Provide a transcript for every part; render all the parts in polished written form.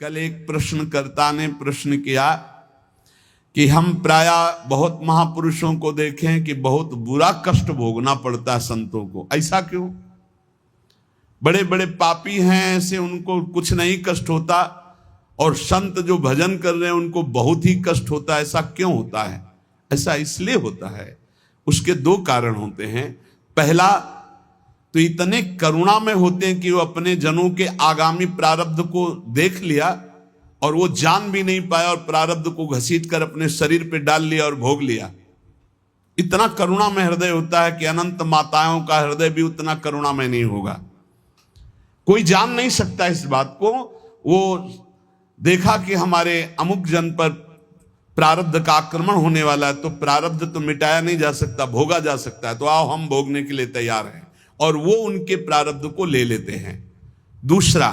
कल एक प्रश्नकर्ता ने प्रश्न किया कि हम प्रायः बहुत महापुरुषों को देखें कि बहुत बुरा कष्ट भोगना पड़ता है संतों को, ऐसा क्यों? बड़े बड़े पापी हैं ऐसे, उनको कुछ नहीं कष्ट होता, और संत जो भजन कर रहे हैं उनको बहुत ही कष्ट होता है, ऐसा क्यों होता है? ऐसा इसलिए होता है, उसके दो कारण होते हैं। पहला तो इतने करुणा में होते हैं कि वो अपने जनों के आगामी प्रारब्ध को देख लिया और वो जान भी नहीं पाया और प्रारब्ध को घसीट कर अपने शरीर पे डाल लिया और भोग लिया। इतना करुणा में हृदय होता है कि अनंत माताओं का हृदय भी उतना करुणा में नहीं होगा। कोई जान नहीं सकता इस बात को। वो देखा कि हमारे अमुक जन पर प्रारब्ध का आक्रमण होने वाला है, तो प्रारब्ध तो मिटाया नहीं जा सकता, भोगा जा सकता है, तो आओ हम भोगने के लिए तैयार हैं, और वो उनके प्रारब्ध को ले लेते हैं। दूसरा,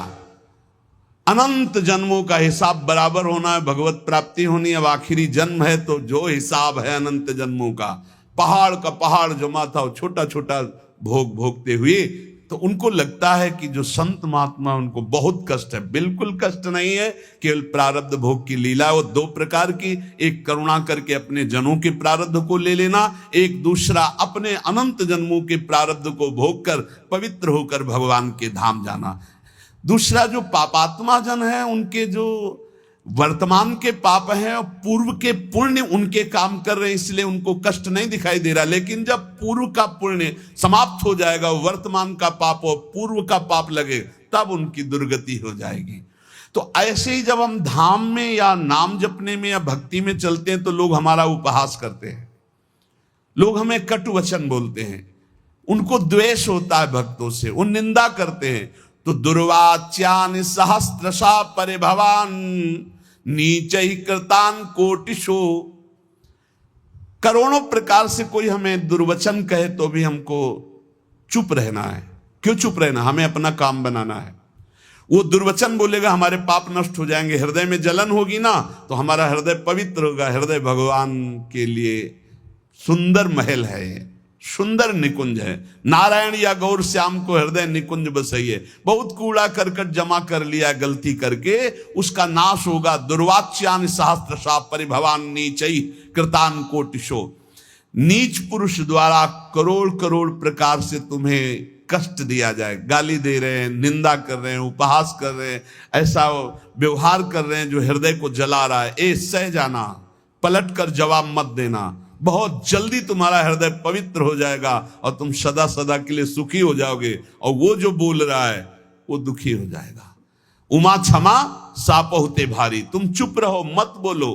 अनंत जन्मों का हिसाब बराबर होना है, भगवत प्राप्ति होनी है। अब आखिरी जन्म है तो जो हिसाब है अनंत जन्मों का, पहाड़ का पहाड़ जमा था, छोटा छोटा भोग भोगते हुए, तो उनको लगता है कि जो संत महात्मा उनको बहुत कष्ट है। बिल्कुल कष्ट नहीं है, केवल प्रारब्ध भोग की लीला। वो दो प्रकार की, एक करुणा करके अपने जनों के प्रारब्ध को ले लेना, एक दूसरा अपने अनंत जन्मों के प्रारब्ध को भोग कर पवित्र होकर भगवान के धाम जाना। दूसरा, जो पापात्मा जन है उनके जो वर्तमान के पाप हैं और पूर्व के पुण्य उनके काम कर रहे हैं, इसलिए उनको कष्ट नहीं दिखाई दे रहा। लेकिन जब पूर्व का पुण्य समाप्त हो जाएगा, वर्तमान का पाप और पूर्व का पाप लगे, तब उनकी दुर्गति हो जाएगी। तो ऐसे ही जब हम धाम में या नाम जपने में या भक्ति में चलते हैं तो लोग हमारा उपहास करते हैं, लोग हमें कटु वचन बोलते हैं, उनको द्वेष होता है भक्तों से, वो निंदा करते हैं। तो दुर्वाच्यान सहस्त्रशा परिभवान नीचै कृतान कोटिशो। करोड़ों प्रकार से कोई हमें दुर्वचन कहे तो भी हमको चुप रहना है। क्यों चुप रहना? हमें अपना काम बनाना है। वो दुर्वचन बोलेगा, हमारे पाप नष्ट हो जाएंगे, हृदय में जलन होगी ना, तो हमारा हृदय पवित्र होगा। हृदय भगवान के लिए सुंदर महल है, सुंदर निकुंज है। नारायण या गौर श्याम को हृदय निकुंज बसइए। बहुत कूड़ा करकट जमा कर लिया गलती करके, उसका नाश होगा। दुर्वाच्यान सहस्त्रशा परिभवान नीचै कृतान कोटिशो। नीच पुरुष द्वारा करोड़ करोड़ प्रकार से तुम्हें कष्ट दिया जाए, गाली दे रहे हैं, निंदा कर रहे हैं, उपहास कर रहे हैं, ऐसा व्यवहार कर रहे हैं जो हृदय को जला रहा है, ए सह जाना, पलट कर जवाब मत देना। बहुत जल्दी तुम्हारा हृदय पवित्र हो जाएगा और तुम सदा सदा के लिए सुखी हो जाओगे, और वो जो बोल रहा है वो दुखी हो जाएगा। उमा क्षमा सापहुते भारी। तुम चुप रहो, मत बोलो।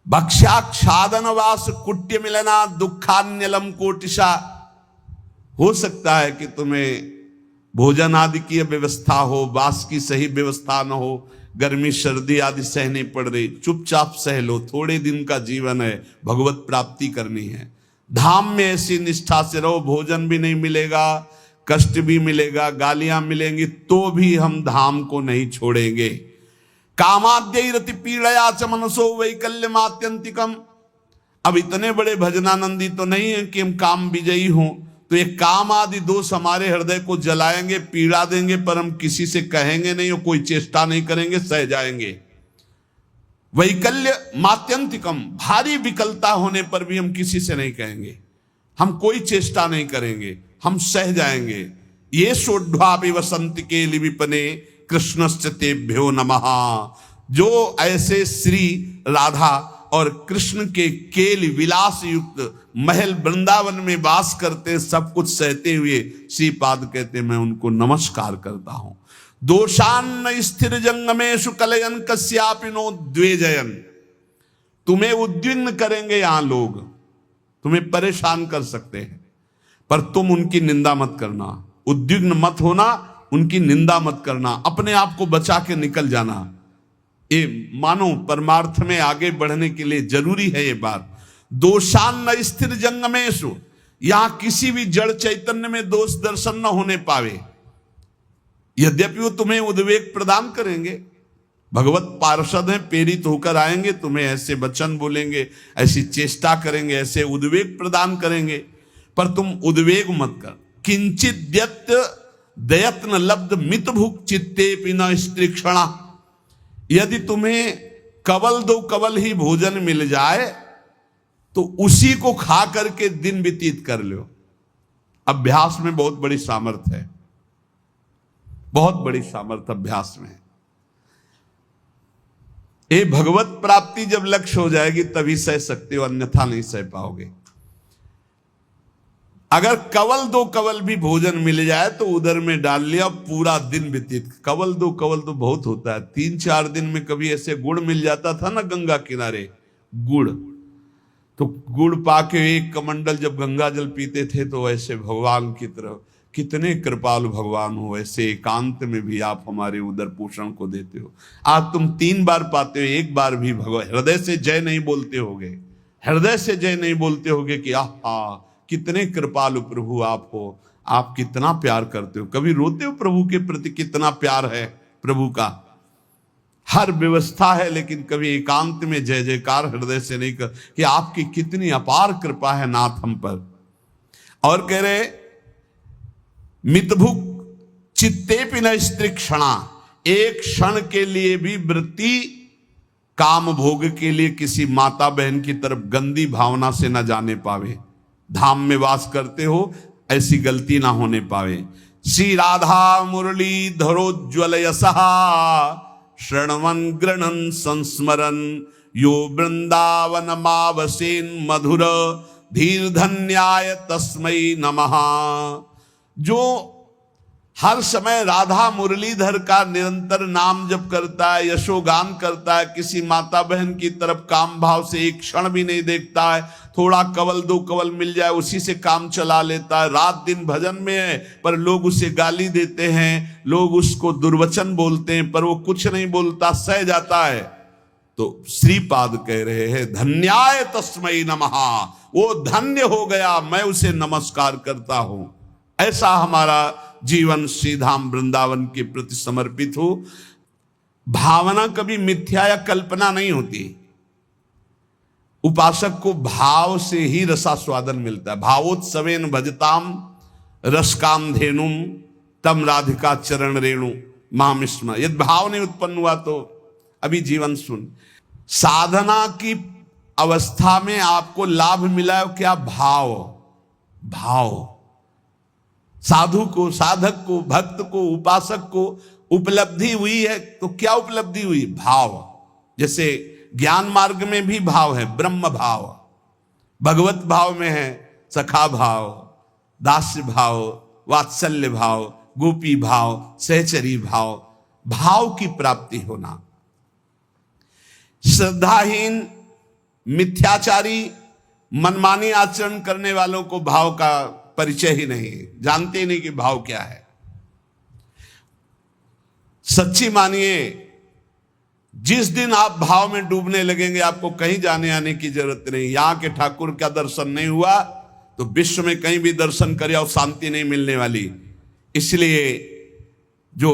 भक्ष्याक्षादन वास कुट्य मिलना दुखान्यलम कोटिशा। हो सकता है कि तुम्हें भोजन आदि की व्यवस्था हो, वास की सही व्यवस्था न हो, गर्मी सर्दी आदि सहनी पड़ रही, चुपचाप सह लो। थोड़े दिन का जीवन है, भगवत प्राप्ति करनी है। धाम में ऐसी निष्ठा से रहो, भोजन भी नहीं मिलेगा, कष्ट भी मिलेगा, गालियां मिलेंगी, तो भी हम धाम को नहीं छोड़ेंगे। कामाद्य रति पीड़या च मनसो वैकल्यमात्यंतिकम। अब इतने बड़े भजनानंदी तो नहीं है कि हम काम विजयी हों, तो ये काम आदि दोष हमारे हृदय को जलाएंगे, पीड़ा देंगे, पर हम किसी से कहेंगे नहीं और कोई चेष्टा नहीं करेंगे, सह जाएंगे। वैकल्य मात्यंतिकम, भारी विकलता होने पर भी हम किसी से नहीं कहेंगे, हम कोई चेष्टा नहीं करेंगे, हम सह जाएंगे। ये सोढ़्वापि वसंत के लिविपने कृष्णश्च तेभ्यो नमः। जो ऐसे श्री राधा और कृष्ण के केल विलास युक्त महल वृंदावन में वास करते, सब कुछ सहते हुए श्रीपाद कहते, मैं उनको नमस्कार करता हूं। दोषान स्थिर जंगमेशु कलयन कस्यापि नो द्वेजयन। तुम्हें उद्विग्न करेंगे यहां लोग, तुम्हें परेशान कर सकते हैं, पर तुम उनकी निंदा मत करना, उद्विग्न मत होना, उनकी निंदा मत करना, अपने आप को बचा के निकल जाना। ये मानो परमार्थ में आगे बढ़ने के लिए जरूरी है ये बात। दोषान न स्थिर जंगमेशु, यहां किसी भी जड़ चैतन्य में दोष दर्शन न होने पावे। यद्यपि वो तुम्हें उद्वेग प्रदान करेंगे, भगवत पार्षद हैं, प्रेरित होकर आएंगे, तुम्हें ऐसे वचन बोलेंगे, ऐसी चेष्टा करेंगे, ऐसे उद्वेग प्रदान करेंगे, पर तुम उद्वेग मत कर। किंचित दयत्न लब्ध मित भुक चित्ते पिन स्त्रीक्षणा। यदि तुम्हें कवल दो कवल ही भोजन मिल जाए तो उसी को खा करके दिन व्यतीत कर लो। अभ्यास में बहुत बड़ी सामर्थ्य है, बहुत बड़ी सामर्थ्य अभ्यास में। ये भगवत प्राप्ति जब लक्ष्य हो जाएगी तभी सह सकते हो, अन्यथा नहीं सह पाओगे। अगर कवल दो कवल भी भोजन मिल जाए तो उधर में डाल लिया, पूरा दिन व्यतीत। कवल दो कवल तो बहुत होता है, 3-4 दिन में कभी ऐसे गुड़ मिल जाता था ना गंगा किनारे, गुड़, तो गुड़ पाके एक कमंडल जब गंगा जल पीते थे तो ऐसे भगवान की तरफ, कितने कृपालु भगवान हो, ऐसे एकांत में भी आप हमारे उदर पोषण को देते हो। आज तुम 3 बार पाते हो, एक बार भी भगवान हृदय से जय नहीं बोलते होगे, हृदय से जय नहीं बोलते होगे कि आहा कितने कृपालु प्रभु आप हो, आप कितना प्यार करते हो। कभी रोते हो प्रभु के प्रति, कितना प्यार है प्रभु का। हर व्यवस्था है लेकिन कभी एकांत में जय जयकार हृदय से नहीं कर कि आपकी कितनी अपार कृपा है नाथ हम पर। और कह रहे मितभुक चित्ते पिन स्त्री क्षणा, एक क्षण के लिए भी वृत्ति काम भोग के लिए किसी माता बहन की तरफ गंदी भावना से न जाने पावे। धाम में वास करते हो, ऐसी गलती ना होने पावे। श्री राधा मुरली धरोज्वल यशहा श्रणवन गृणन संस्मरन यो वृंदावन मावसेन मधुर धीर धन्याय तस्मै नमः। जो हर समय राधा मुरलीधर का निरंतर नाम जप करता है, यशोगान करता है, किसी माता बहन की तरफ काम भाव से एक क्षण भी नहीं देखता है, थोड़ा कवल दो कवल मिल जाए उसी से काम चला लेता है, रात दिन भजन में है पर लोग उसे गाली देते हैं, लोग उसको दुर्वचन बोलते हैं पर वो कुछ नहीं बोलता, सह जाता है। तो श्रीपाद कह रहे हैं धन्याय तस्मै नमः, वो धन्य हो गया, मैं उसे नमस्कार करता हूं। ऐसा हमारा जीवन श्रीधाम वृंदावन के प्रति समर्पित हो। भावना कभी मिथ्या या कल्पना नहीं होती। उपासक को भाव से ही रसास्वादन मिलता है। भावोत्सवेन भजताम रसकाम धेनुम तम राधिका चरण रेणु माम स्मर। यदि भाव नहीं उत्पन्न हुआ तो अभी जीवन सुन। साधना की अवस्था में आपको लाभ मिला है क्या? भाव। भाव साधु को, साधक को, भक्त को, उपासक को उपलब्धि हुई है तो क्या उपलब्धि हुई? भाव। जैसे ज्ञान मार्ग में भी भाव है, ब्रह्म भाव, भगवत भाव में है सखा भाव, दास्य भाव, वात्सल्य भाव, गोपी भाव, सहचरी भाव, भाव की प्राप्ति होना। श्रद्धाहीन, मिथ्याचारी, मनमानी आचरण करने वालों को भाव का परिचय ही नहीं, जानते ही नहीं कि भाव क्या है। सच्ची मानिए, जिस दिन आप भाव में डूबने लगेंगे आपको कहीं जाने आने की जरूरत नहीं। यहां के ठाकुर का दर्शन नहीं हुआ तो विश्व में कहीं भी दर्शन करे और शांति नहीं मिलने वाली। इसलिए जो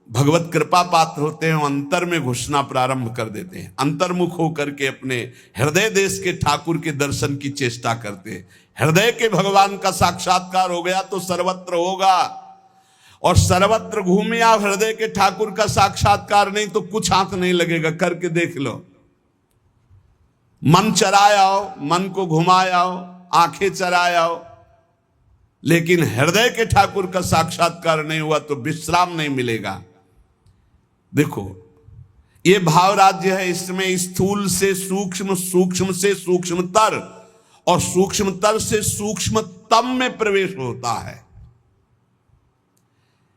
भगवत कृपा पात्र होते हैं अंतर में घुसना प्रारंभ कर देते हैं, अंतर्मुख होकर के अपने हृदय देश के ठाकुर के दर्शन की चेष्टा करते हैं। हृदय के भगवान का साक्षात्कार हो गया तो सर्वत्र होगा, और सर्वत्र घूमे आप हृदय के ठाकुर का साक्षात्कार नहीं तो कुछ हाथ नहीं लगेगा। करके देख लो, मन चराए आओ, मन को घुमाए आओ, आंखें चराए आओ, लेकिन हृदय के ठाकुर का साक्षात्कार नहीं हुआ तो विश्राम नहीं मिलेगा। देखो ये भाव राज्य है, इसमें स्थूल से सूक्ष्म, सूक्ष्म से सूक्ष्मतर और सूक्ष्मतर से सूक्ष्मतम में प्रवेश होता है।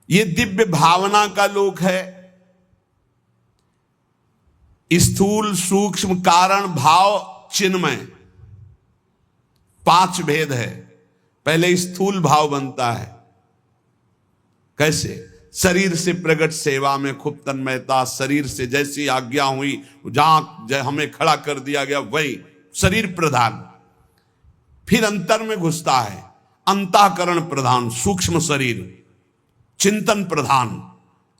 ये दिव्य भावना का लोक है। स्थूल, सूक्ष्म, कारण, भाव, चिन्मय, 5 भेद है। पहले स्थूल भाव बनता है। कैसे? शरीर से प्रकट सेवा में खूब तन्मयता, शरीर से जैसी आज्ञा हुई जहां हमें खड़ा कर दिया गया वही शरीर प्रधान। फिर अंतर में घुसता है, अंतःकरण प्रधान, सूक्ष्म शरीर, चिंतन प्रधान।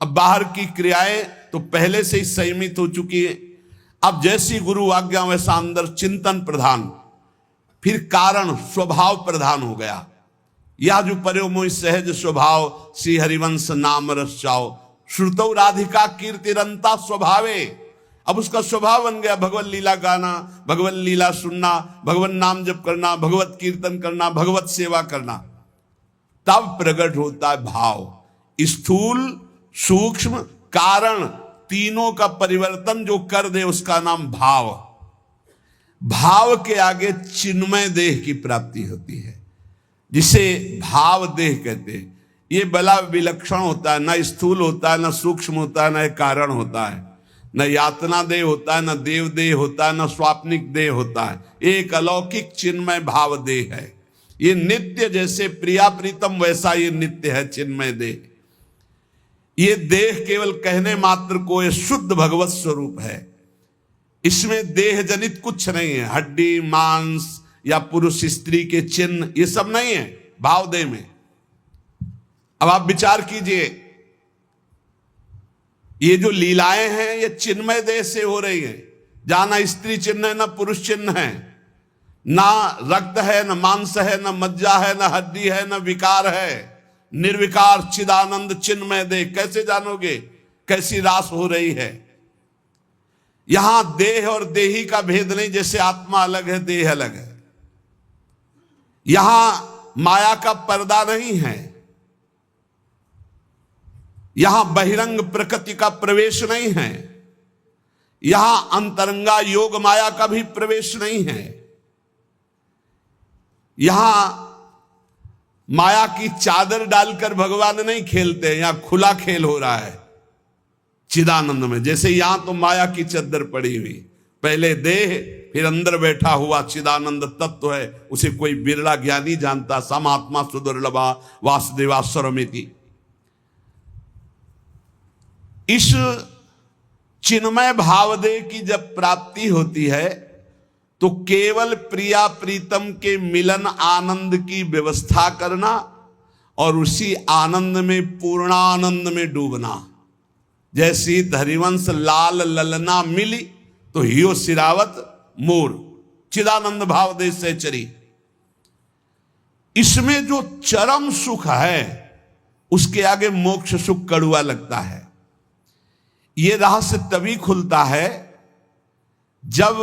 अब बाहर की क्रियाएं तो पहले से ही संयमित हो चुकी है, अब जैसी गुरु आज्ञा वैसा अंदर चिंतन प्रधान। फिर कारण स्वभाव प्रधान हो गया, या जो पर्यो मोहि सहज स्वभाव, श्री हरिवंश नाम रस चाओ, श्रुतौ राधिका कीर्तिरंता स्वभावे। अब उसका स्वभाव बन गया भगवत लीला गाना, भगवत लीला सुनना, भगवत नाम जप करना, भगवत कीर्तन करना, भगवत सेवा करना। तब प्रकट होता है भाव। स्थूल सूक्ष्म कारण तीनों का परिवर्तन जो कर दे उसका नाम भाव। भाव के आगे चिन्मय देह की प्राप्ति होती है, जिसे भाव देह कहते हैं। ये बड़ा विलक्षण होता है, न स्थूल होता है, न सूक्ष्म होता है, न कारण होता है, न यातना देह होता है, न देव देह होता है, न स्वाप्निक देह होता है। एक अलौकिक चिन्मय भाव देह है। ये नित्य, जैसे प्रिया प्रीतम वैसा ये नित्य है चिन्मय देह। ये देह केवल कहने मात्र को ये शुद्ध भगवत स्वरूप है। इसमें देह जनित कुछ नहीं है, हड्डी मांस या पुरुष स्त्री के चिन्ह ये सब नहीं है भाव देह में। अब आप विचार कीजिए, ये जो लीलाएं हैं ये चिन्मय देह से हो रही है, जहां ना स्त्री चिन्ह है, ना पुरुष चिन्ह है, ना रक्त है, न मांस है, न मज्जा है, न हड्डी है, न विकार है। निर्विकार चिदानंद चिन्मय देह। कैसे जानोगे कैसी रास हो रही है? यहां देह और देही का भेद नहीं, जैसे आत्मा अलग है देह अलग है। यहां माया का पर्दा नहीं है, यहां बहिरंग प्रकृति का प्रवेश नहीं है, यहां अंतरंगा योग माया का भी प्रवेश नहीं है। यहां माया की चादर डालकर भगवान नहीं खेलते, यहां खुला खेल हो रहा है चिदानंद में। जैसे यहां तो माया की चादर पड़ी हुई, पहले देह फिर अंदर बैठा हुआ चिदानंद तत्व है, उसे कोई बिरला ज्ञानी जानता। समात्मा सुदुर्लभा वासुदेवा सर्वमिति। इस चिन्मय भावदेह की जब प्राप्ति होती है तो केवल प्रिया प्रीतम के मिलन आनंद की व्यवस्था करना और उसी आनंद में पूर्णानंद में डूबना। जैसी हरिवंश लाल ललना मिली तो हियो सिरावत मोर, चिदानंद भावदेह से चरी। इसमें जो चरम सुख है उसके आगे मोक्ष सुख कड़ुआ लगता है। यह रहस्य तभी खुलता है जब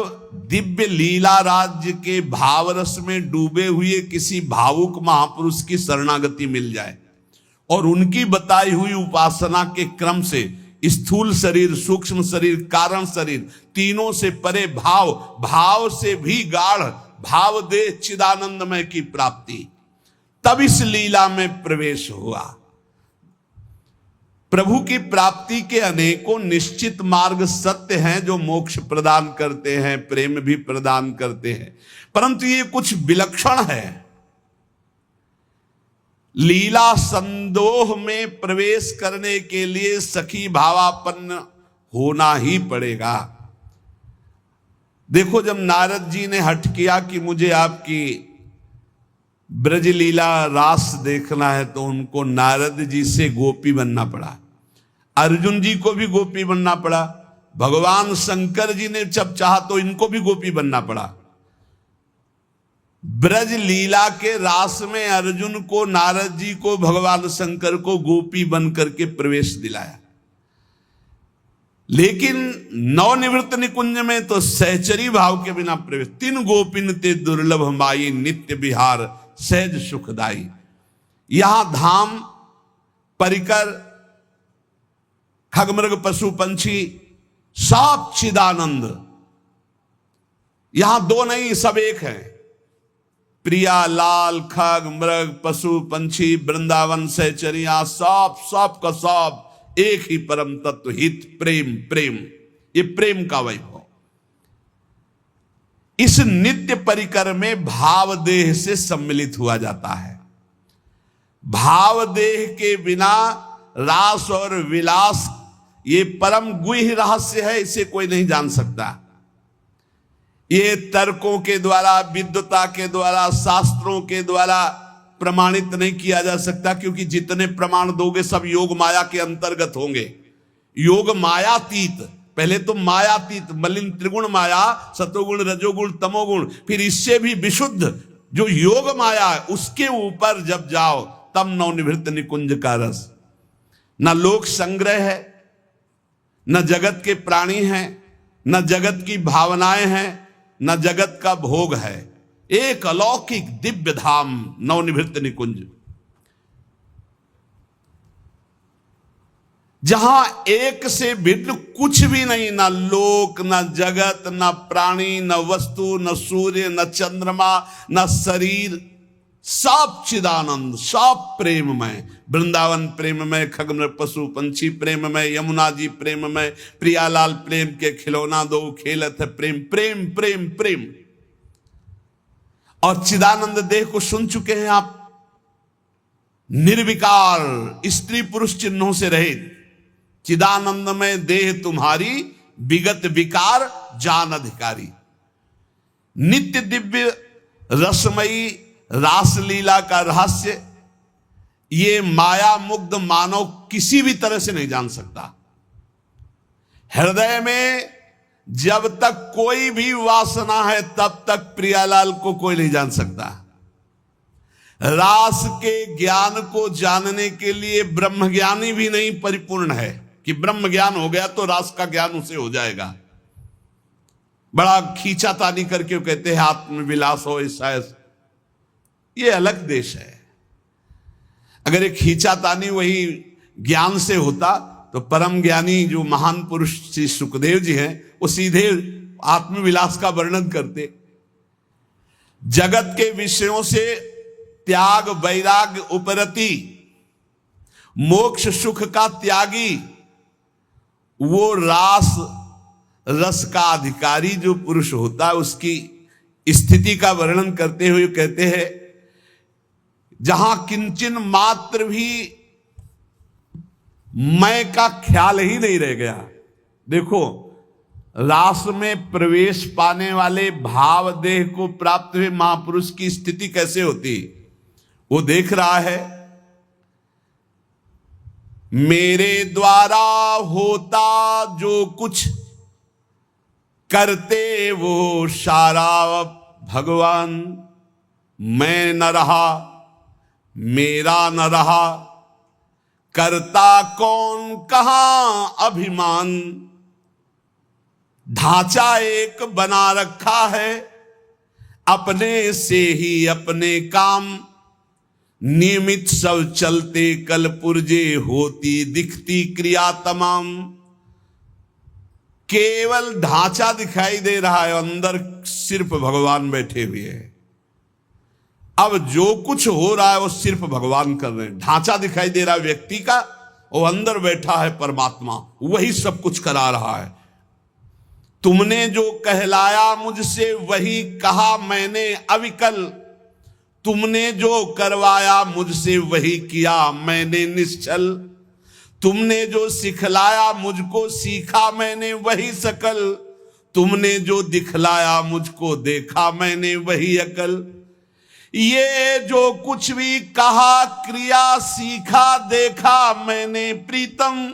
दिव्य लीला राज्य के भावरस में डूबे हुए किसी भावुक महापुरुष की शरणागति मिल जाए और उनकी बताई हुई उपासना के क्रम से स्थूल शरीर, सूक्ष्म शरीर, कारण शरीर, तीनों से परे भाव, भाव से भी गाढ़ भाव दे चिदानंदमय की प्राप्ति, तब इस लीला में प्रवेश हुआ। प्रभु की प्राप्ति के अनेकों निश्चित मार्ग सत्य हैं जो मोक्ष प्रदान करते हैं, प्रेम भी प्रदान करते हैं, परंतु ये कुछ विलक्षण है। लीला संदोह में प्रवेश करने के लिए सखी भावापन्न होना ही पड़ेगा। देखो, जब नारद जी ने हठ किया कि मुझे आपकी ब्रज लीला रास देखना है, तो उनको नारद जी से गोपी बनना पड़ा। अर्जुन जी को भी गोपी बनना पड़ा। भगवान शंकर जी ने जब चाहा तो इनको भी गोपी बनना पड़ा। ब्रज लीला के रास में अर्जुन को, नारद जी को, भगवान शंकर को गोपी बन करके प्रवेश दिलाया। लेकिन नवनिवृत्त निकुंज में तो सहचरी भाव के बिना प्रवेश। तीन गोपिन ते दुर्लभ माई, नित्य विहार सहज सुखदाई। यहां धाम परिकर खगमृग पशु पंछी सब चिदानंद, यहां दो नहीं, सब एक है। प्रिया लाल खग मृग पशु पंछी वृंदावन सहचरिया सब का सब एक ही परम तत्व हित प्रेम। प्रेम, ये प्रेम का वैभव। इस नित्य परिकर में भाव देह से सम्मिलित हुआ जाता है। भाव देह के बिना रास और विलास ये परम गुह्य रहस्य है, इसे कोई नहीं जान सकता। ये तर्कों के द्वारा, विद्वता के द्वारा, शास्त्रों के द्वारा प्रमाणित नहीं किया जा सकता, क्योंकि जितने प्रमाण दोगे सब योग माया के अंतर्गत होंगे। योग मायातीत, पहले तो मायातीत मलिन त्रिगुण माया, सतोगुण रजोगुण तमोगुण, फिर इससे भी विशुद्ध जो योग माया है उसके ऊपर जब जाओ तब नवनिवृत्त निकुंज का रस। न लोक संग्रह है, न जगत के प्राणी हैं, न जगत की भावनाएं हैं, न जगत का भोग है। एक अलौकिक दिव्य धाम नवनिवृत्त निकुंज, जहां एक से भिन्न कुछ भी नहीं, ना लोक, ना जगत, ना प्राणी, न वस्तु, न सूर्य, न चंद्रमा, न शरीर, सब चिदानंद, सब प्रेममय। वृंदावन प्रेममय, खगन पशु पंछी प्रेममय, यमुना जी प्रेममय, प्रियालाल प्रेम के खिलौना दो खेलत है प्रेम, प्रेम प्रेम प्रेम। और चिदानंद देह को सुन चुके हैं आप, निर्विकार, स्त्री पुरुष चिन्हों से रहित। चिदानंद में देह तुम्हारी, विगत विकार जान अधिकारी। नित्य दिव्य रसमयी रासलीला का रहस्य ये माया मुग्ध मानव किसी भी तरह से नहीं जान सकता। हृदय में जब तक कोई भी वासना है तब तक प्रियालाल को कोई नहीं जान सकता। रास के ज्ञान को जानने के लिए ब्रह्मज्ञानी भी नहीं परिपूर्ण है कि ब्रह्म ज्ञान हो गया तो रास का ज्ञान उसे हो जाएगा। बड़ा खींचातानी करके वो कहते हैं आत्मविलास हो ऐसा, ये अलग देश है। अगर एक खींचातानी वही ज्ञान से होता तो परम ज्ञानी जो महान पुरुष श्री सुखदेव जी हैं वो सीधे आत्मविलास का वर्णन करते। जगत के विषयों से त्याग वैराग्य उपरति, मोक्ष सुख का त्यागी, वो रास रस का अधिकारी जो पुरुष होता है उसकी स्थिति का वर्णन करते हुए कहते हैं जहां किंचन मात्र भी मैं का ख्याल ही नहीं रह गया। देखो, रास में प्रवेश पाने वाले भाव देह को प्राप्त हुए महापुरुष की स्थिति कैसे होती, वो देख रहा है। मेरे द्वारा होता जो कुछ करते वो सारा भगवान, मैं न रहा मेरा न रहा, करता कौन कहां अभिमान। ढांचा एक बना रखा है अपने से ही अपने काम, नियमित सब चलते कल पुर्जे होती दिखती क्रिया तमाम। केवल ढांचा दिखाई दे रहा है, अंदर सिर्फ भगवान बैठे हुए हैं। अब जो कुछ हो रहा है वो सिर्फ भगवान कर रहे हैं। ढांचा दिखाई दे रहा है व्यक्ति का, वो अंदर बैठा है परमात्मा, वही सब कुछ करा रहा है। तुमने जो कहलाया मुझसे वही कहा मैंने अविकल, तुमने जो करवाया मुझसे वही किया मैंने निश्चल। तुमने जो सिखलाया मुझको सीखा मैंने वही सकल, तुमने जो दिखलाया मुझको देखा मैंने वही अकल। ये जो कुछ भी कहा क्रिया सीखा देखा मैंने प्रीतम,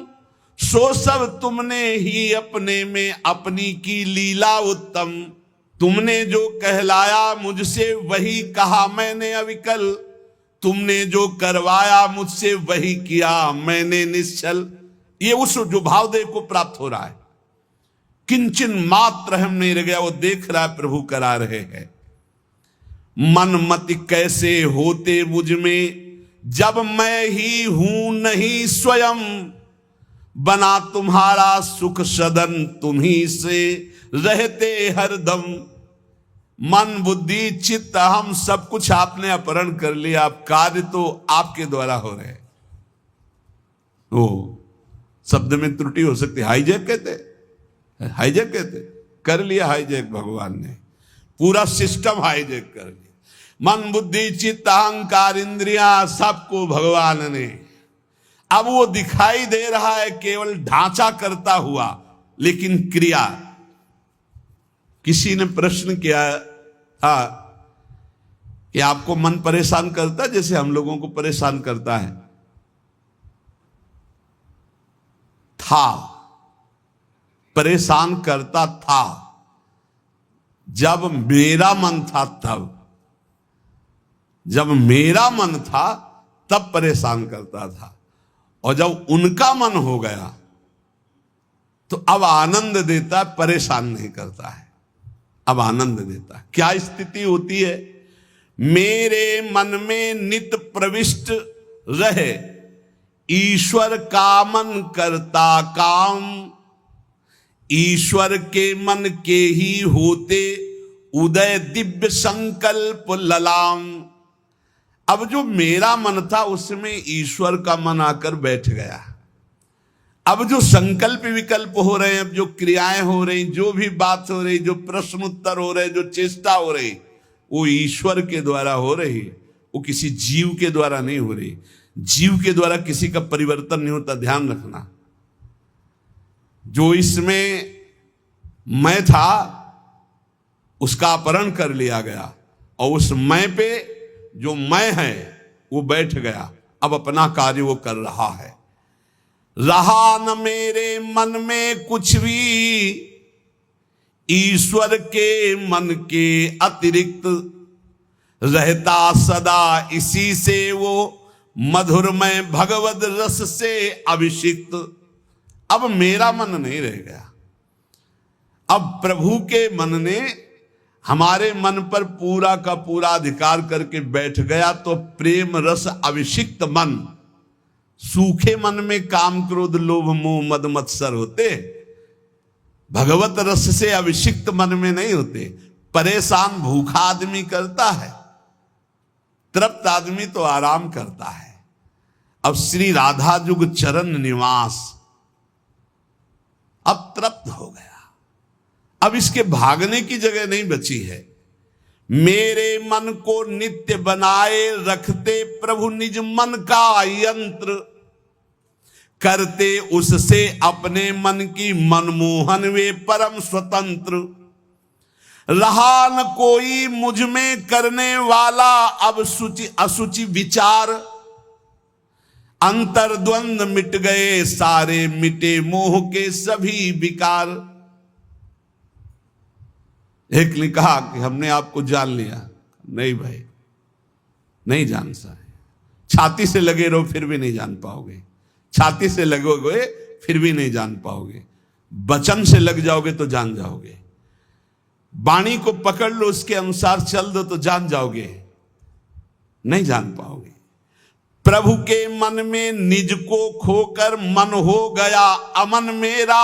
सो सब तुमने ही अपने में अपनी की लीला उत्तम। तुमने जो कहलाया मुझसे वही कहा मैंने अविकल, तुमने जो करवाया मुझसे वही किया मैंने निश्चल। ये उस जो भाव देह को प्राप्त हो रहा है, किंचन मात्र हम नहीं रह गया, वो देख रहा है प्रभु करा रहे हैं। मन मति कैसे होते मुझ में जब मैं ही हूं नहीं स्वयं, बना तुम्हारा सुख सदन तुम्ही से रहते हरदम। मन बुद्धि चित्त हम सब कुछ आपने अपहरण कर लिया, अब कार्य तो आपके द्वारा हो रहे। ओ शब्द में त्रुटि हो सकती, हाईजैक कहते, हाईजैक कहते, कर लिया हाईजैक भगवान ने, पूरा सिस्टम हाईजैक कर लिया। मन बुद्धि चित्त अहंकार इंद्रियां सबको भगवान ने, अब वो दिखाई दे रहा है केवल ढांचा करता हुआ, लेकिन क्रिया। किसी ने प्रश्न किया था कि आपको मन परेशान करता है जैसे हम लोगों को परेशान करता है? था, परेशान करता था जब मेरा मन था तब। जब मेरा मन था तब परेशान करता था, और जब उनका मन हो गया तो अब आनंद देता, परेशान नहीं करता है, अब आनंद देता है। क्या स्थिति होती है? मेरे मन में नित प्रविष्ट रहे, ईश्वर का मन करता काम, ईश्वर के मन के ही होते उदय दिव्य संकल्प ललाम। अब जो मेरा मन था उसमें ईश्वर का मन आकर बैठ गया। अब जो संकल्प विकल्प हो रहे हैं, अब जो क्रियाएं हो रही, जो भी बात हो रही, जो प्रश्न उत्तर हो रहे, जो चेष्टा हो रही, वो ईश्वर के द्वारा हो रही, वो किसी जीव के द्वारा नहीं हो रही। जीव के द्वारा किसी का परिवर्तन नहीं होता, ध्यान रखना। जो इसमें मैं था उसका अपहरण कर लिया गया, और उस मैं पे जो मैं है वो बैठ गया, अब अपना कार्य वो कर रहा है। रहा न मेरे मन में कुछ भी ईश्वर के मन के अतिरिक्त, रहता सदा इसी से वो मधुरमय भगवद रस से अभिषिक्त। अब मेरा मन नहीं रह गया, अब प्रभु के मन ने हमारे मन पर पूरा का पूरा अधिकार करके बैठ गया। तो प्रेम रस अभिषिक्त मन, सूखे मन में काम क्रोध लोभ मोह मद मत्सर होते, भगवत रस से अभिषिक्त मन में नहीं होते। परेशान भूखा आदमी करता है, तृप्त आदमी तो आराम करता है। अब श्री राधा जुग चरण निवास, अब तृप्त हो गया, अब इसके भागने की जगह नहीं बची है। मेरे मन को नित्य बनाए रखते प्रभु निज मन का यंत्र, करते उससे अपने मन की मनमोहन वे परम स्वतंत्र। रहा न कोई मुझ में करने वाला अब शुचि अशुचि विचार, अंतर्द्वंद मिट गए सारे, मिटे मोह के सभी विकार। एक ने कहा कि हमने आपको जान लिया। नहीं भाई, नहीं जान सा है। छाती से लगे रहो फिर भी नहीं जान पाओगे, छाती से लगोगे फिर भी नहीं जान पाओगे, वचन से लग जाओगे तो जान जाओगे, वाणी को पकड़ लो उसके अनुसार चल दो तो जान जाओगे, नहीं जान पाओगे। प्रभु के मन में निज को खोकर मन हो गया अमन मेरा,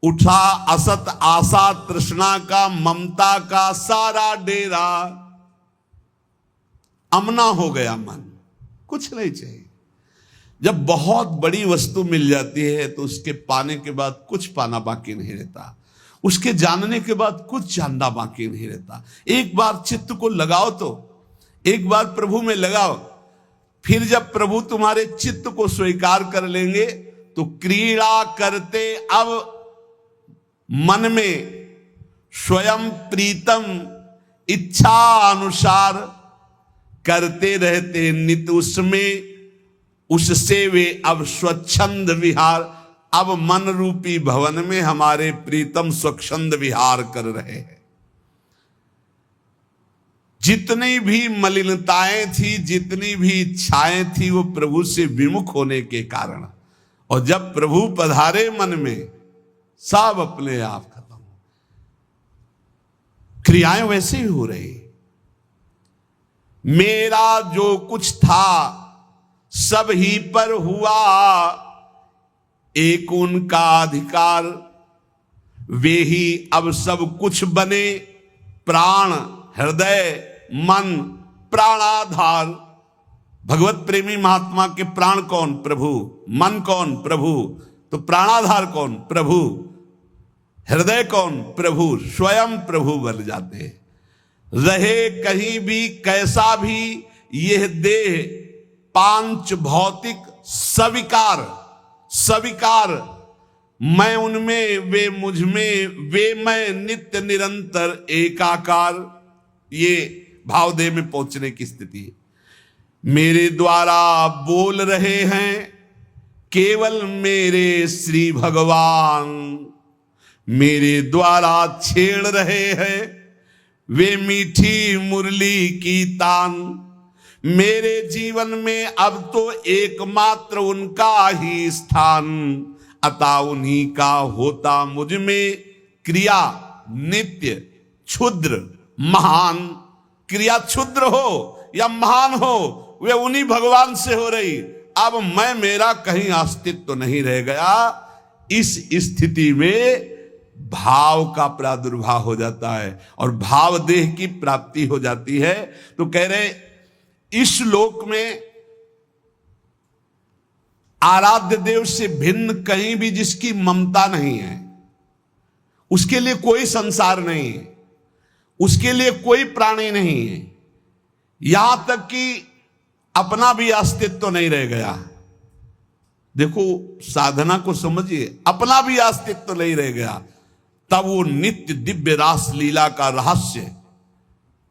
उठा असत आशा तृष्णा का ममता का सारा डेरा। अमना हो गया मन, कुछ नहीं चाहिए। जब बहुत बड़ी वस्तु मिल जाती है तो उसके पाने के बाद कुछ पाना बाकी नहीं रहता, उसके जानने के बाद कुछ जानना बाकी नहीं रहता। एक बार चित्त को लगाओ, तो एक बार प्रभु में लगाओ, फिर जब प्रभु तुम्हारे चित्त को स्वीकार कर लेंगे तो क्रीड़ा करते अब मन में स्वयं प्रीतम इच्छा अनुसार, करते रहते नित उसमें उससे वे अब स्वच्छंद विहार। अब मन रूपी भवन में हमारे प्रीतम स्वच्छंद विहार कर रहे हैं। जितनी भी मलिनताएं थी, जितनी भी इच्छाएं थी, वो प्रभु से विमुख होने के कारण, और जब प्रभु पधारे मन में सब अपने आप खत्म। क्रियाएं वैसे ही हो रही। मेरा जो कुछ था सब ही पर हुआ, एक उनका अधिकार, वे ही अब सब कुछ बने। प्राण हृदय मन प्राणाधार। भगवत प्रेमी महात्मा के प्राण कौन? प्रभु। मन कौन? प्रभु। तो प्राणाधार कौन? प्रभु। हृदय कौन? प्रभु। स्वयं प्रभु बन जाते। रहे कहीं भी कैसा भी यह देह पांच भौतिक सविकार, सविकार, मैं उनमें वे मुझ में, वे मैं नित्य निरंतर एकाकार। ये भावदेह में पहुंचने की स्थिति है। मेरे द्वारा बोल रहे हैं केवल मेरे श्री भगवान, मेरे द्वारा छेड़ रहे हैं वे मीठी मुरली की तान, मेरे जीवन में अब तो एकमात्र उनका ही स्थान, अतः उन्हीं का होता मुझ में क्रिया नित्य क्षुद्र महान। क्रिया क्षुद्र हो या महान हो, वे उन्हीं भगवान से हो रही। अब मैं मेरा कहीं अस्तित्व नहीं रह गया। इस स्थिति में भाव का प्रादुर्भाव हो जाता है और भाव देह की प्राप्ति हो जाती है। तो कह रहे इस लोक में आराध्य देव से भिन्न कहीं भी जिसकी ममता नहीं है, उसके लिए कोई संसार नहीं है, उसके लिए कोई प्राणी नहीं है, यहां तक कि अपना भी अस्तित्व नहीं रह गया। देखो साधना को समझिए, अपना भी अस्तित्व नहीं रह गया, तब वो नित्य दिव्य रास लीला का रहस्य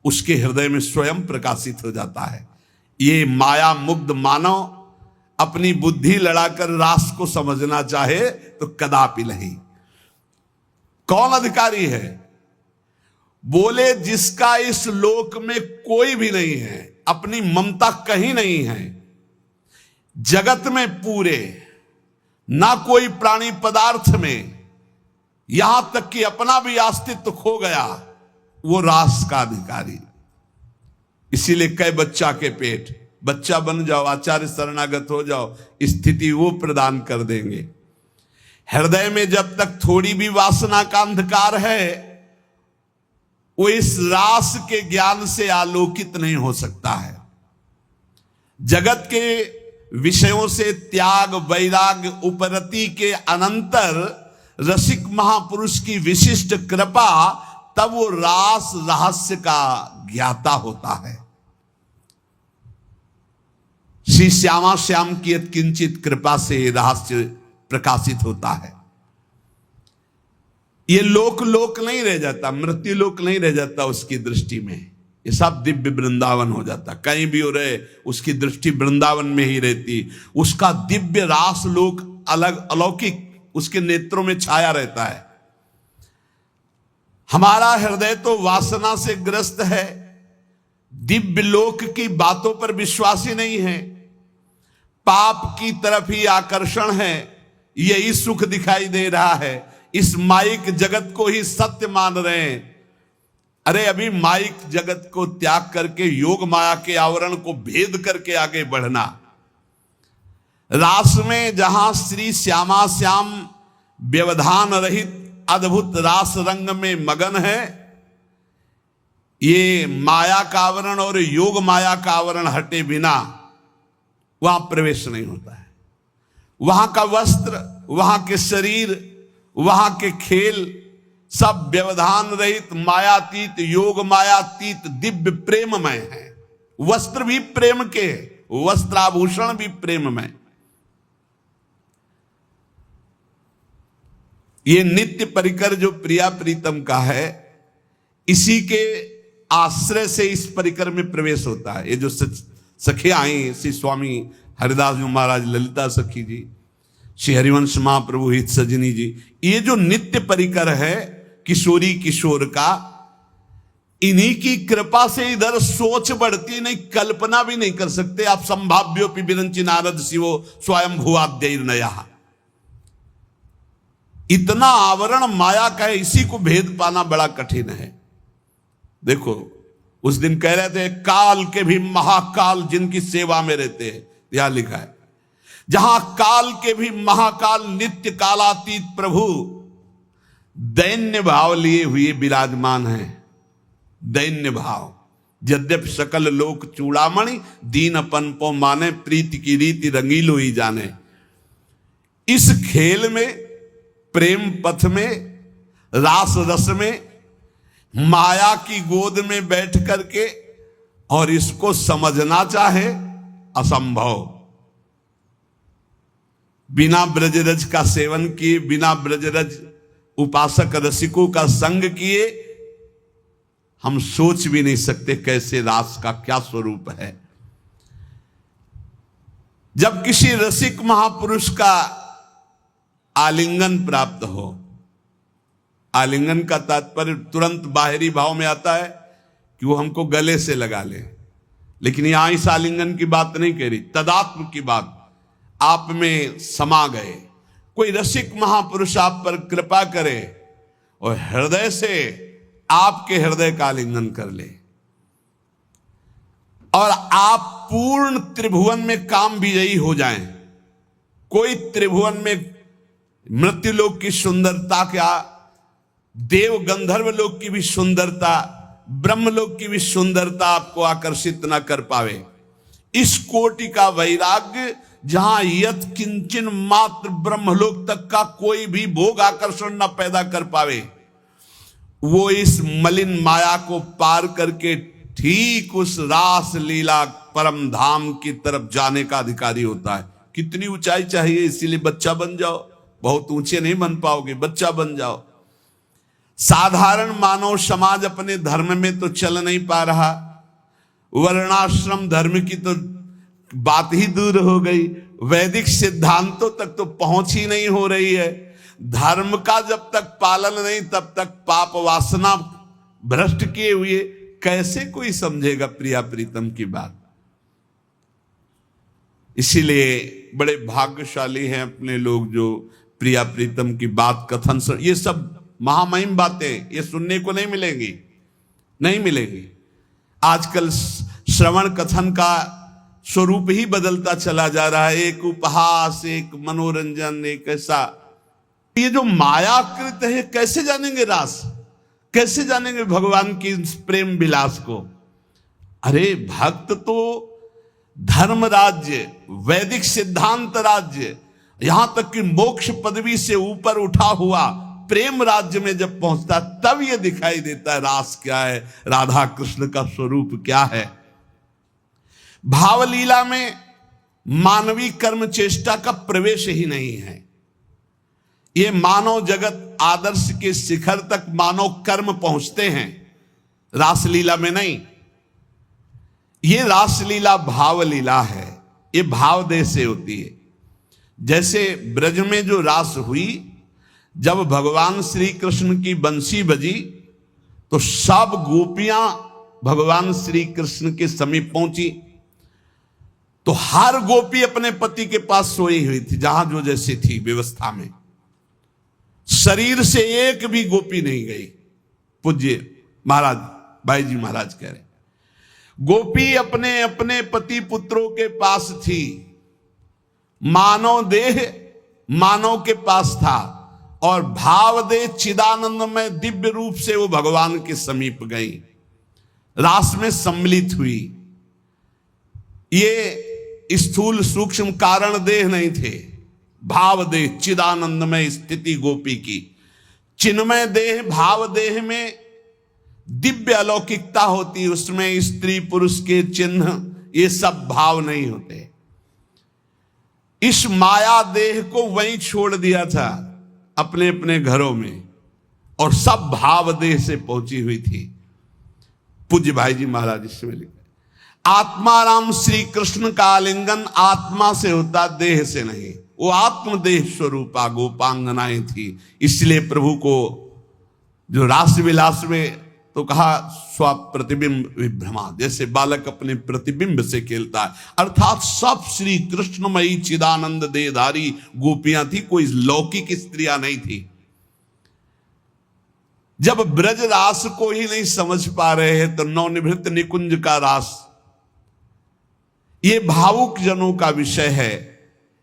उसके हृदय में स्वयं प्रकाशित हो जाता है। ये माया मुग्ध मानव अपनी बुद्धि लड़ाकर रास को समझना चाहे तो कदापि नहीं। कौन अधिकारी है? बोले जिसका इस लोक में कोई भी नहीं है, अपनी ममता कहीं नहीं है, जगत में पूरे ना कोई प्राणी पदार्थ में, यहां तक कि अपना भी अस्तित्व खो गया, वो रास का अधिकारी। इसीलिए कई बच्चा के पेट, बच्चा बन जाओ, आचार्य शरणागत हो जाओ, स्थिति वो प्रदान कर देंगे। हृदय में जब तक थोड़ी भी वासना का अंधकार है, वो इस रास के ज्ञान से आलोकित नहीं हो सकता है। जगत के विषयों से त्याग वैराग्य उपरति के अनंतर रसिक महापुरुष की विशिष्ट कृपा, तब वो रास रहस्य का ज्ञाता होता है। श्री श्यामा श्याम की यत्किंचित कृपा से रहस्य प्रकाशित होता है। ये लोक लोक नहीं रह जाता, मृत्यु लोक नहीं रह जाता उसकी दृष्टि में, ये सब दिव्य वृंदावन हो जाता। कहीं भी हो रहे उसकी दृष्टि वृंदावन में ही रहती। उसका दिव्य रास लोक अलग अलौकिक उसके नेत्रों में छाया रहता है। हमारा हृदय तो वासना से ग्रस्त है, दिव्य लोक की बातों पर विश्वास ही नहीं है, पाप की तरफ ही आकर्षण है, यही सुख दिखाई दे रहा है, इस माइक जगत को ही सत्य मान रहे हैं। अरे अभी माइक जगत को त्याग करके योग माया के आवरण को भेद करके आगे बढ़ना। रास में जहां श्री श्यामा श्याम व्यवधान रहित अद्भुत रास रंग में मगन है, ये माया का आवरण और योग माया का आवरण हटे बिना वहां प्रवेश नहीं होता है। वहां का वस्त्र, वहां के शरीर, वहां के खेल सब व्यवधान रहित मायातीत योग मायातीत दिव्य प्रेममय है। वस्त्र भी प्रेम के, वस्त्राभूषण भी प्रेममय। ये नित्य परिकर जो प्रिया प्रीतम का है, इसी के आश्रय से इस परिकर में प्रवेश होता है। ये जो सखियां आई, श्री स्वामी हरिदास जी महाराज, ललिता सखी जी, श्री हरिवंश महाप्रभु हित सजनी जी, ये जो नित्य परिकर है किशोरी किशोर का, इन्हीं की कृपा से इधर सोच बढ़ती नहीं, कल्पना भी नहीं कर सकते आप। संभाव्योपि विरंचि नारद शिवो स्वयं भुवाद्यैर नया। इतना आवरण माया का है, इसी को भेद पाना बड़ा कठिन है। देखो उस दिन कह रहे थे काल के भी महाकाल जिनकी सेवा में रहते हैं, यहां लिखा है जहां काल के भी महाकाल नित्य कालातीत प्रभु दैन्य भाव लिए हुए विराजमान हैं। दैन्य भाव, यद्यपि सकल लोक चूड़ामणि दीनपन पो माने, प्रीति की रीति रंगीलो ही जाने। इस खेल में, प्रेम पथ में, रास रस में, माया की गोद में बैठ करके और इसको समझना चाहे असंभव। बिना ब्रजरज का सेवन किए, बिना ब्रजरज उपासक रसिकों का संग किए हम सोच भी नहीं सकते कैसे रास का क्या स्वरूप है। जब किसी रसिक महापुरुष का आलिंगन प्राप्त हो, आलिंगन का तात्पर्य तुरंत बाहरी भाव में आता है कि वो हमको गले से लगा ले, लेकिन यहां इस आलिंगन की बात नहीं कह रही, तदात्म की बात। आप में समा गए, कोई रसिक महापुरुष आप पर कृपा करे और हृदय से आपके हृदय का आलिंगन कर ले, और आप पूर्ण त्रिभुवन में काम विजयी हो जाएं। कोई त्रिभुवन में मृत्युलोक की सुंदरता, क्या देव गंधर्व लोक की भी सुंदरता, ब्रह्मलोक की भी सुंदरता आपको आकर्षित न कर पावे। इस कोटि का वैराग्य जहां यत किंचन मात्र ब्रह्मलोक तक का कोई भी भोग आकर्षण न पैदा कर पावे, वो इस मलिन माया को पार करके ठीक उस रास लीला परम धाम की तरफ जाने का अधिकारी होता है। कितनी ऊंचाई चाहिए, इसीलिए बच्चा बन जाओ। बहुत ऊंचे नहीं बन पाओगे, बच्चा बन जाओ। साधारण मानव समाज अपने धर्म में तो चल नहीं पा रहा, वर्णाश्रम धर्म की तो बात ही दूर हो गई, वैदिक सिद्धांतों तक तो पहुंच ही नहीं हो रही है। धर्म का जब तक पालन नहीं, तब तक पाप वासना भ्रष्ट किए हुए कैसे कोई समझेगा प्रिया प्रीतम की बात। इसीलिए बड़े भाग्यशाली हैं अपने लोग जो प्रिया प्रीतम की बात कथन सुन। ये सब महामहिम बातें ये सुनने को नहीं मिलेंगी, नहीं मिलेगी। आजकल श्रवण कथन का स्वरूप ही बदलता चला जा रहा है, एक उपहास, एक मनोरंजन, एक ऐसा। ये जो मायाकृत है, कैसे जानेंगे रास, कैसे जानेंगे भगवान की प्रेम विलास को। अरे भक्त तो धर्म राज्य, वैदिक सिद्धांत राज्य, यहां तक कि मोक्ष पदवी से ऊपर उठा हुआ प्रेम राज्य में जब पहुंचता, तब यह दिखाई देता है रास क्या है, राधा कृष्ण का स्वरूप क्या है। भावलीला में मानवीय कर्म चेष्टा का प्रवेश ही नहीं है। ये मानव जगत आदर्श के शिखर तक मानव कर्म पहुंचते हैं, रासलीला में नहीं। ये रासलीला भावलीला है, ये भावदेह से होती है। जैसे ब्रज में जो रास हुई, जब भगवान श्री कृष्ण की बंसी बजी तो सब गोपियां भगवान श्री कृष्ण के समीप पहुंची, तो हर गोपी अपने पति के पास सोई हुई थी, जहां जो जैसी थी व्यवस्था में। शरीर से एक भी गोपी नहीं गई। पूज्य महाराज भाई जी महाराज कह रहे, गोपी अपने अपने पति पुत्रों के पास थी, मानव देह मानव के पास था, और भाव देह चिदानंद में दिव्य रूप से वो भगवान के समीप गई, रास में सम्मिलित हुई। ये स्थूल सूक्ष्म कारण देह नहीं थे, भाव देह चिदानंद में स्थिति गोपी की। चिन्मय देह भाव देह में दिव्य अलौकिकता होती, उसमें स्त्री पुरुष के चिन्ह ये सब भाव नहीं होते। इस माया देह को वहीं छोड़ दिया था अपने अपने घरों में, और सब भाव देह से पहुंची हुई थी। पूज्य भाई जी महाराज इसमें लिखे, आत्माराम श्री कृष्ण का आलिंगन आत्मा से होता, देह से नहीं। वो आत्मदेह स्वरूपा गोपांगनाएं थी। इसलिए प्रभु को जो रास विलास में तो कहा स्वप्रतिबिंब विभ्रमा, जैसे बालक अपने प्रतिबिंब से खेलता है, अर्थात सब श्री कृष्णमयी चिदानंद देहधारी गोपियां थी, कोई लौकिक स्त्रियां नहीं थी। जब ब्रज रास को ही नहीं समझ पा रहे हैं तो नवनिभृत निकुंज का रास ये भावुक जनों का विषय है,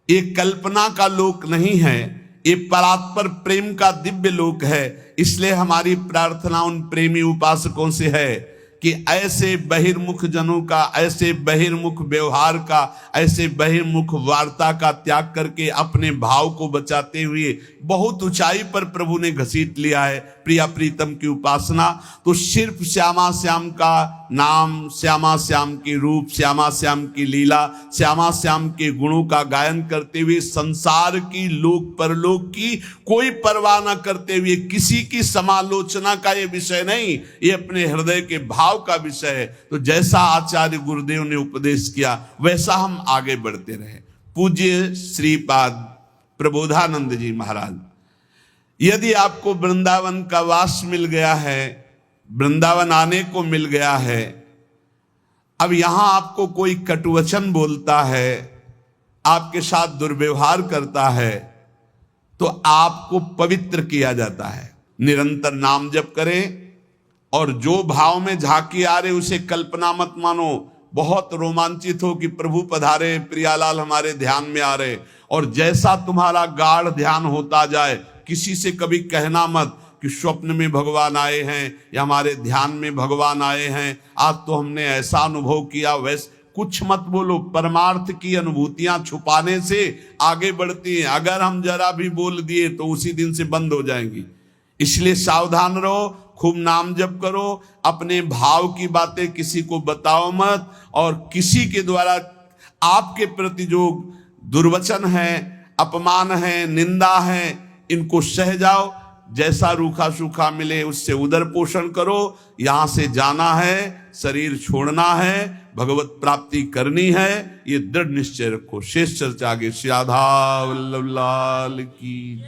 ये कल्पना का लोक नहीं है, ये परात्पर प्रेम का दिव्य लोक है। इसलिए हमारी प्रार्थना उन प्रेमी उपासकों से है कि ऐसे बहिर्मुख जनों का, ऐसे बहिर्मुख व्यवहार का, ऐसे बहिर्मुख वार्ता का त्याग करके अपने भाव को बचाते हुए बहुत ऊंचाई पर प्रभु ने घसीट लिया है प्रिया प्रीतम की उपासना। तो सिर्फ श्यामा श्याम का नाम, श्यामा श्याम की रूप, श्यामा श्याम की लीला, श्यामा श्याम के गुणों का गायन करते हुए संसार की, लोक परलोक की कोई परवाह न करते हुए, किसी की समालोचना का ये विषय नहीं, ये अपने हृदय के भाव का विषय है। तो जैसा आचार्य गुरुदेव ने उपदेश किया वैसा हम आगे बढ़ते रहे। पूज्य श्रीपाद प्रबोधानंद जी महाराज, यदि आपको वृंदावन का वास मिल गया है वृंदावन आने को मिल गया है। अब यहां आपको कोई कटुवचन बोलता है, आपके साथ दुर्व्यवहार करता है, तो आपको पवित्र किया जाता है। निरंतर नाम जप करें और जो भाव में झांकी आ रहे उसे कल्पना मत मानो। बहुत रोमांचित हो कि प्रभु पधारे, प्रियालाल हमारे ध्यान में आ रहे, और जैसा तुम्हारा गाढ़ ध्यान होता जाए, किसी से कभी कहना मत कि स्वप्न में भगवान आए हैं या हमारे ध्यान में भगवान आए हैं, आज तो हमने ऐसा अनुभव किया, वैसे कुछ मत बोलो। परमार्थ की अनुभूतियां छुपाने से आगे बढ़ती हैं। अगर हम जरा भी बोल दिए तो उसी दिन से बंद हो जाएंगी। इसलिए सावधान रहो, खूब नाम जप करो, अपने भाव की बातें किसी को बताओ मत, और किसी के द्वारा आपके प्रति जो दुर्वचन है, अपमान है, निंदा है, इनको सह जाओ। जैसा रूखा सूखा मिले उससे उदर पोषण करो। यहां से जाना है, शरीर छोड़ना है, भगवत प्राप्ति करनी है, ये दृढ़ निश्चय रखो। शेष चर्चा आगे। श्री राधा वल्लभ लाल की।